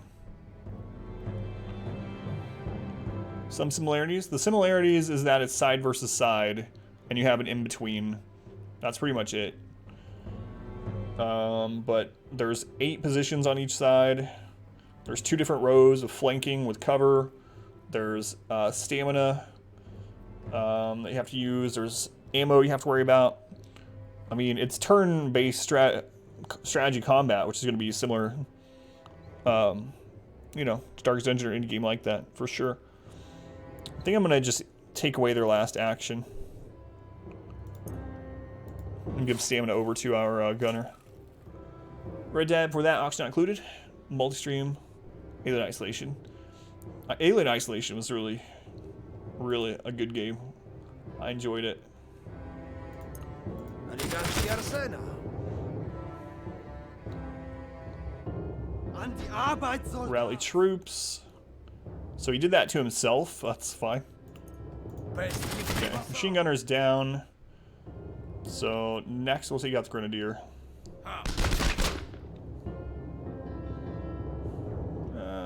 Some similarities. The similarities is that it's side versus side, and you have an in-between. That's pretty much it. But there's 8 positions on each side. There's 2 different rows of flanking with cover. There's stamina that you have to use. There's ammo you have to worry about. I mean, it's turn-based strategy combat, which is going to be similar, you know, to Darkest Dungeon or any game like that, for sure. I think I'm going to just take away their last action and give stamina over to our gunner. Red Dead, for that, auction not included. multi-stream, Alien Isolation. Alien Isolation was really a good game. I enjoyed it. Rally troops. So he did that to himself. That's fine. Okay, machine gunner's down. So next we'll take out the grenadier.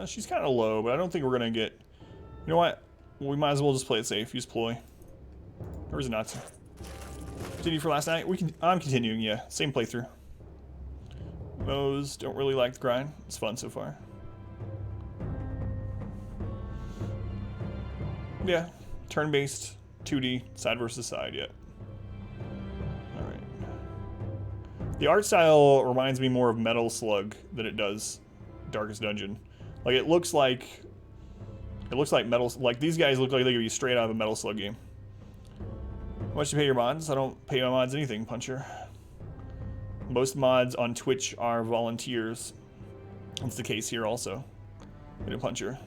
She's kind of low, but I don't think we're gonna get. You know what? We might as well just play it safe. Use ploy. Or is it not? Continue for last night. I'm continuing. Yeah, same playthrough. Mo's don't really like the grind. It's fun so far. Yeah, turn-based, 2D, side versus side. Yeah. All right. The art style reminds me more of Metal Slug than it does Darkest Dungeon. Like it looks like Metal. Like these guys look like they could be straight out of a Metal Slug game. How much do you pay your mods? I don't pay my mods anything, Puncher. Most mods on Twitch are volunteers. That's the case here also. Get a Puncher.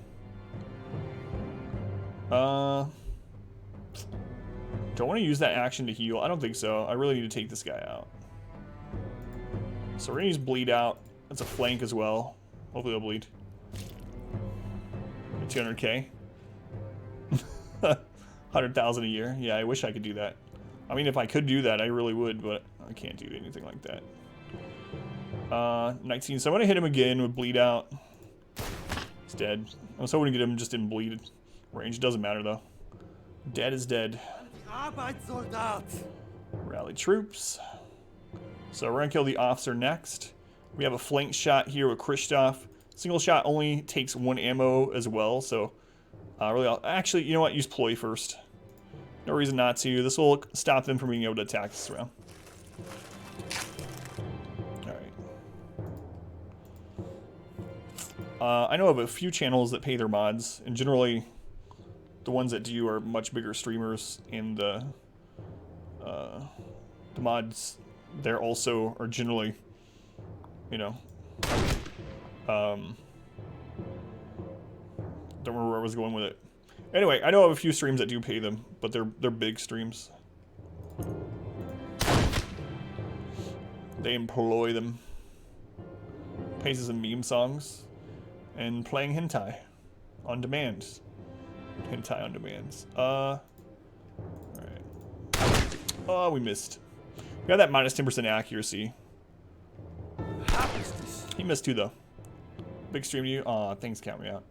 Do I want to use that action to heal? I don't think so. I really need to take this guy out. So we're gonna use bleed out. That's a flank as well. Hopefully they'll bleed. 200k. 100,000 a year. Yeah, I wish I could do that. I mean, if I could do that, I really would, but I can't do anything like that. 19. So I'm gonna hit him again with bleed out. He's dead. I was hoping to get him just in bleed range. Doesn't matter though. Dead is dead. Rally troops. So we're gonna kill the officer next. We have a flank shot here with Christoph. Single shot only takes 1 ammo as well, so really, actually, you know what? Use ploy first. No reason not to. This will stop them from being able to attack this round. Alright. I know of a few channels that pay their mods, and generally, the ones that do are much bigger streamers, and the mods there also are generally, you know, don't remember where I was going with it. Anyway, I know of a few streams that do pay them, but they're big streams. They employ them. Pays some meme songs. And playing hentai on demand. Hentai on demands. Alright. Oh, we missed. We got that minus 10% accuracy. He missed too, though. Big stream to you. Aw, things count me out.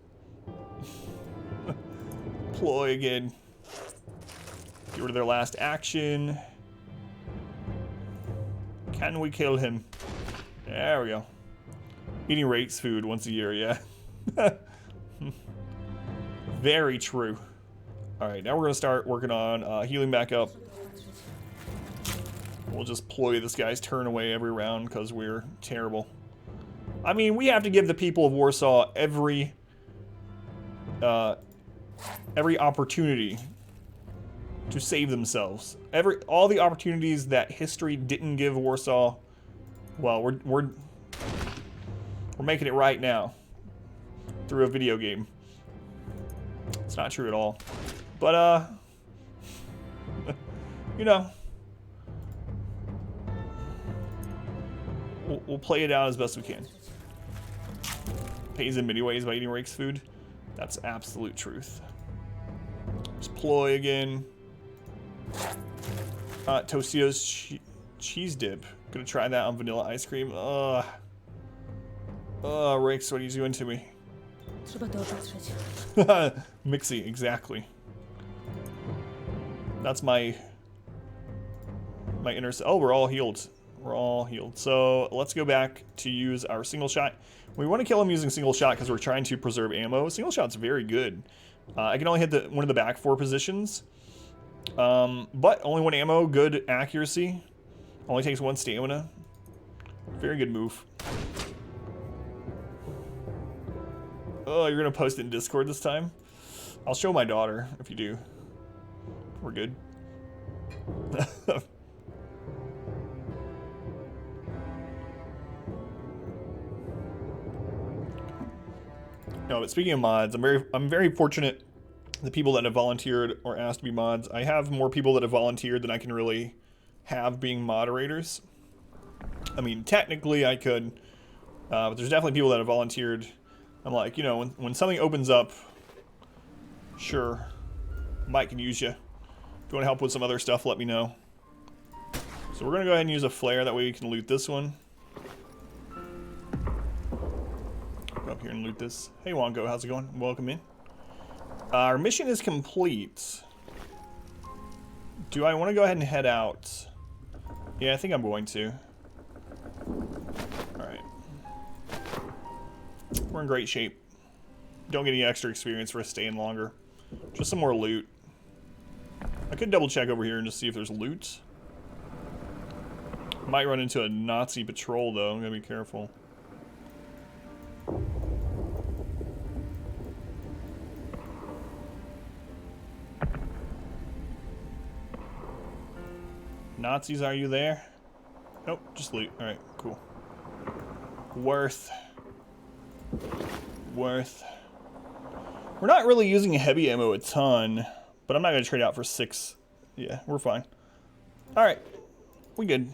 Ploy again. Get rid of their last action. Can we kill him? There we go. Eating rakes food once a year, yeah. Very true. Alright, now we're going to start working on healing back up. We'll just ploy this guy's turn away every round because we're terrible. I mean, we have to give the people of Warsaw every opportunity to save themselves. All the opportunities that history didn't give Warsaw. Well, we're making it right now through a video game. It's not true at all, but you know, we'll play it out as best we can. Pays in many ways by eating rakes food. That's absolute truth. Just ploy again. Tostitos cheese dip. Gonna try that on vanilla ice cream. Rakes, what are you doing to me? Mixy, exactly. That's my inner. Oh, we're all healed. We're all healed. So let's go back to use our single shot. We want to kill him using single shot because we're trying to preserve ammo. Single shot's very good. I can only hit one of the back 4 positions. But only 1 ammo, good accuracy. Only takes 1 stamina. Very good move. Oh, you're gonna post it in Discord this time? I'll show my daughter if you do. We're good. No, but speaking of mods, I'm very fortunate. The people that have volunteered or asked to be mods, I have more people that have volunteered than I can really have being moderators. I mean, technically I could, but there's definitely people that have volunteered. I'm like, you know, when something opens up, sure, Mike can use you. If you want to help with some other stuff, let me know. So we're going to go ahead and use a flare, that way we can loot this one. Go up here and loot this. Hey Wongo, how's it going? Welcome in. Our mission is complete. Do I want to go ahead and head out? Yeah, I think I'm going to. Alright. We're in great shape. Don't get any extra experience for us staying longer. Just some more loot. I could double check over here and just see if there's loot. Might run into a Nazi patrol though, I'm gonna be careful. Nazis, are you there? Nope, just loot. Alright, cool. Worth. We're not really using heavy ammo a ton, but I'm not going to trade out for 6. Yeah, we're fine. Alright, we good.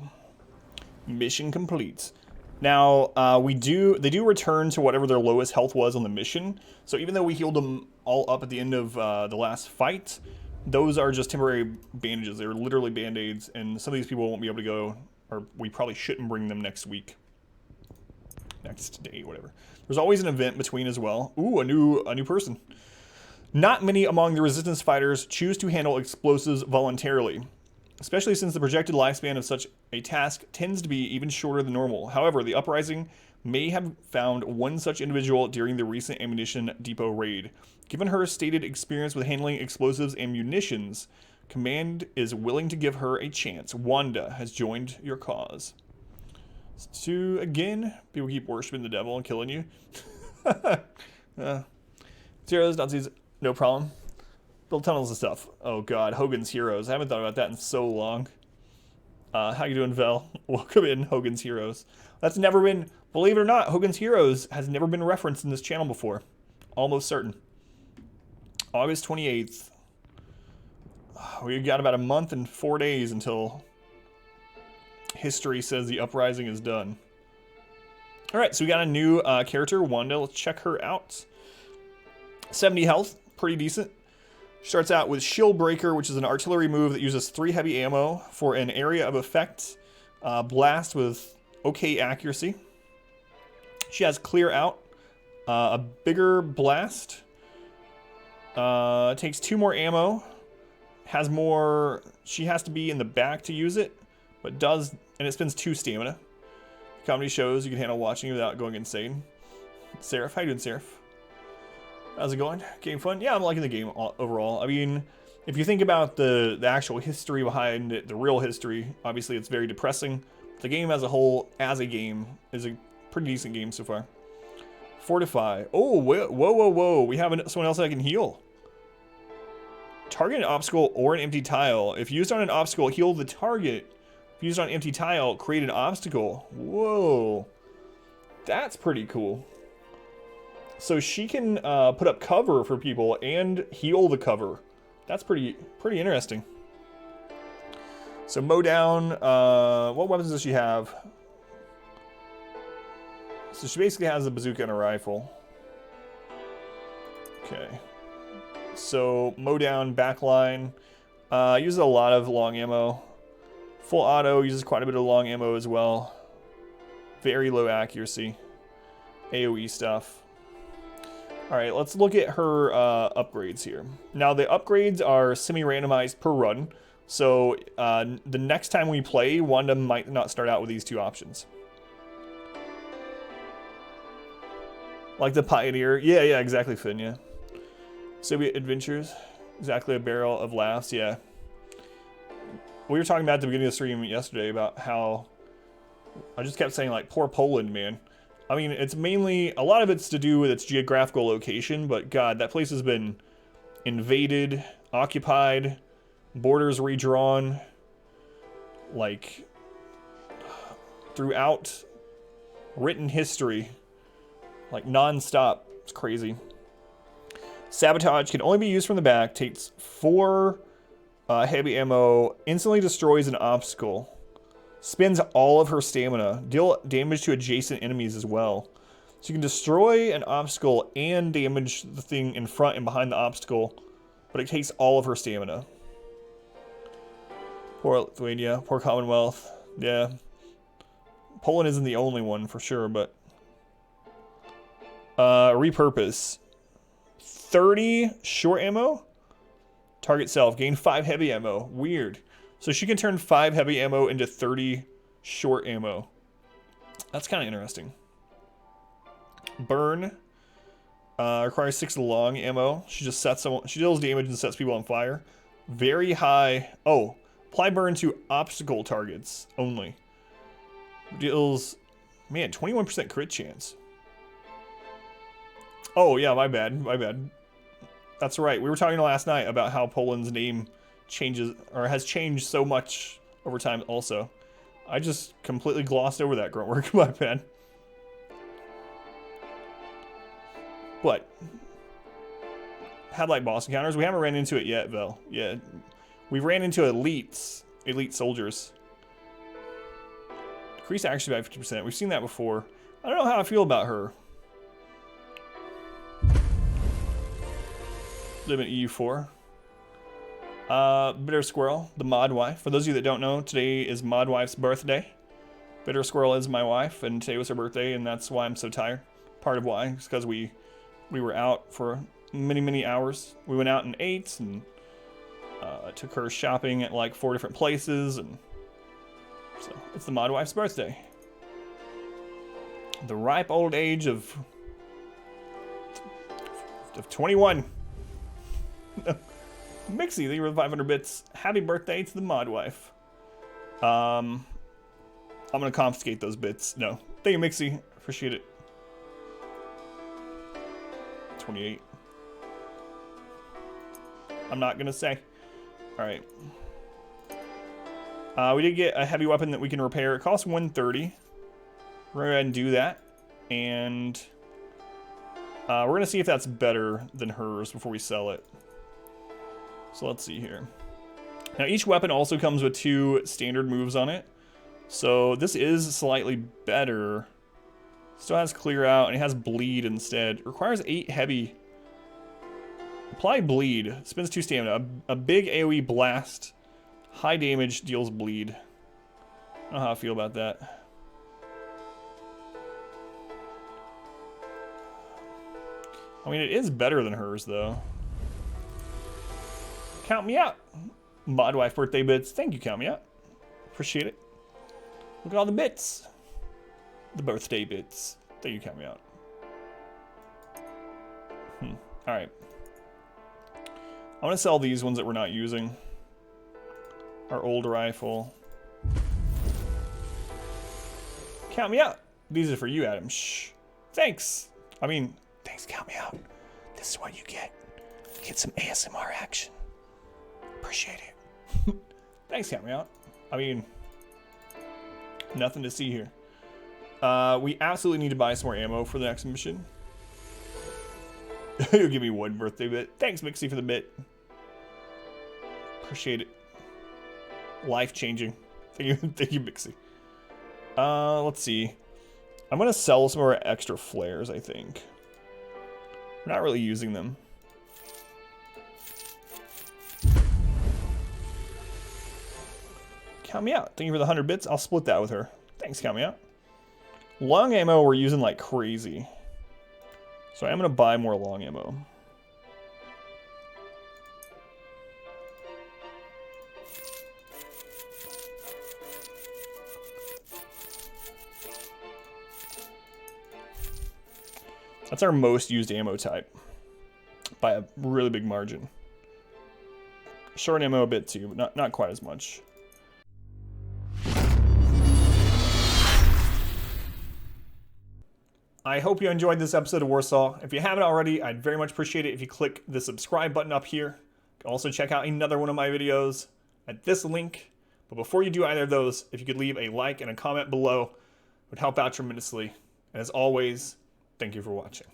Mission complete. Now, they do return to whatever their lowest health was on the mission, so even though we healed them all up at the end of the last fight, those are just temporary bandages. They're literally band-aids, and some of these people won't be able to go, or we probably shouldn't bring them next week. Next day, whatever. There's always an event between as well. Ooh, a new person. Not many among the resistance fighters choose to handle explosives voluntarily, especially since the projected lifespan of such a task tends to be even shorter than normal. However, the Uprising may have found one such individual during the recent ammunition depot raid. Given her stated experience with handling explosives and munitions, Command is willing to give her a chance. Wanda has joined your cause. To, again, people keep worshiping the devil and killing you. Zeros, Nazis, no problem. Build tunnels and stuff. Oh god, Hogan's Heroes. I haven't thought about that in so long. How you doing, Vel? Welcome in, Hogan's Heroes. That's never been, believe it or not, Hogan's Heroes has never been referenced in this channel before. Almost certain. August 28th. We've got about a month and 4 days until history says the Uprising is done. Alright, so we got a new character, Wanda. Let's check her out. 70 health, pretty decent. Starts out with Shield Breaker, which is an artillery move that uses 3 heavy ammo for an area of effect. Blast with okay accuracy. She has Clear Out, a bigger blast. Takes 2 more ammo. Has more, she has to be in the back to use it, but does, and it spends 2 stamina. Comedy shows you can handle watching without going insane. Seraph, how you doing, Seraph? How's it going? Game fun? Yeah, I'm liking the game overall. I mean, if you think about the actual history behind it, the real history, obviously it's very depressing. The game as a whole, as a game, is a pretty decent game so far. Fortify. Oh, whoa. We have someone else that can heal. Target an obstacle or an empty tile. If used on an obstacle, heal the target. If used on an empty tile, create an obstacle. Whoa. That's pretty cool. So she can put up cover for people and heal the cover. That's pretty interesting. So mow down. What weapons does she have? So she basically has a bazooka and a rifle. Okay. So mow down, backline. Uses a lot of long ammo. Full auto uses quite a bit of long ammo as well. Very low accuracy. AoE stuff. Alright, let's look at her upgrades here. Now, the upgrades are semi-randomized per run. So, the next time we play, Wanda might not start out with these 2 options. Like the Pioneer. Yeah, exactly, Finn, yeah. Soviet Adventures. Exactly, a barrel of laughs, yeah. We were talking about at the beginning of the stream yesterday about how I just kept saying, like, poor Poland, man. I mean, it's mainly, a lot of it's to do with its geographical location, but god, that place has been invaded, occupied, borders redrawn, like, throughout written history, like, non-stop. It's crazy. Sabotage can only be used from the back. Takes 4 heavy ammo. Instantly destroys an obstacle. Spends all of her stamina. Deal damage to adjacent enemies as well. So you can destroy an obstacle and damage the thing in front and behind the obstacle, but it takes all of her stamina. Poor Lithuania, poor Commonwealth. Yeah. Poland isn't the only one for sure, but... repurpose. 30 short ammo? Target self. Gain 5 heavy ammo. Weird. So she can turn 5 heavy ammo into 30 short ammo. That's kind of interesting. Burn. Requires 6 long ammo. She just sets someone. She deals damage and sets people on fire. Very high. Oh, apply burn to obstacle targets only. Deals, man, 21% crit chance. Oh yeah, my bad. My bad. That's right. We were talking last night about how Poland's name changes or has changed so much over time. Also, I just completely glossed over that grunt work. My bad. But had like boss encounters. We haven't ran into it yet, though. Yeah, we ran into elites, elite soldiers. Decrease accuracy by 50%. We've seen that before. I don't know how I feel about her. Live in EU4. Bitter Squirrel, the mod wife. For those of you that don't know, today is mod wife's birthday. Bitter Squirrel is my wife, and today was her birthday, and that's why I'm so tired. Part of why is because we were out for many hours. We went out and ate, and took her shopping at like 4 different places, and so it's the mod wife's birthday. The ripe old age of 21. Mixie, thank you for the 500 bits. Happy birthday to the mod wife. I'm gonna confiscate those bits. No, thank you, Mixie. Appreciate it. 28. I'm not gonna say. All right. We did get a heavy weapon that we can repair. It costs 130. We're gonna go ahead and do that, and we're gonna see if that's better than hers before we sell it. So let's see here. Now each weapon also comes with 2 standard moves on it. So this is slightly better. Still has clear out and it has bleed instead. It requires 8 heavy. Apply bleed. Spends 2 stamina. A big AoE blast. High damage deals bleed. I don't know how I feel about that. I mean, it is better than hers though. Count me out. Mod wife birthday bits. Thank you, count me out. Appreciate it. Look at all the bits. The birthday bits. Thank you, count me out. Alright. I want to sell these ones that we're not using. Our old rifle. Count me out. These are for you, Adam. Shh. Thanks. I mean, thanks, count me out. This is what you get. Get some ASMR action. Appreciate it. Thanks, count me out. I mean, nothing to see here. We absolutely need to buy some more ammo for the next mission. You'll give me 1 birthday bit. Thanks, Mixie, for the bit. Appreciate it. Life-changing. Thank you, Mixie. Let's see. I'm gonna sell some of our extra flares, I think. We're not really using them. Count me out. Thank you for the 100 bits. I'll split that with her. Thanks, count me out. Long ammo we're using like crazy. So I'm going to buy more long ammo. That's our most used ammo type. By a really big margin. Short ammo a bit too, but not quite as much. I hope you enjoyed this episode of Warsaw. If you haven't already, I'd very much appreciate it if you click the subscribe button up here. You can also check out another one of my videos at this link. But before you do either of those, if you could leave a like and a comment below, it would help out tremendously. And as always, thank you for watching.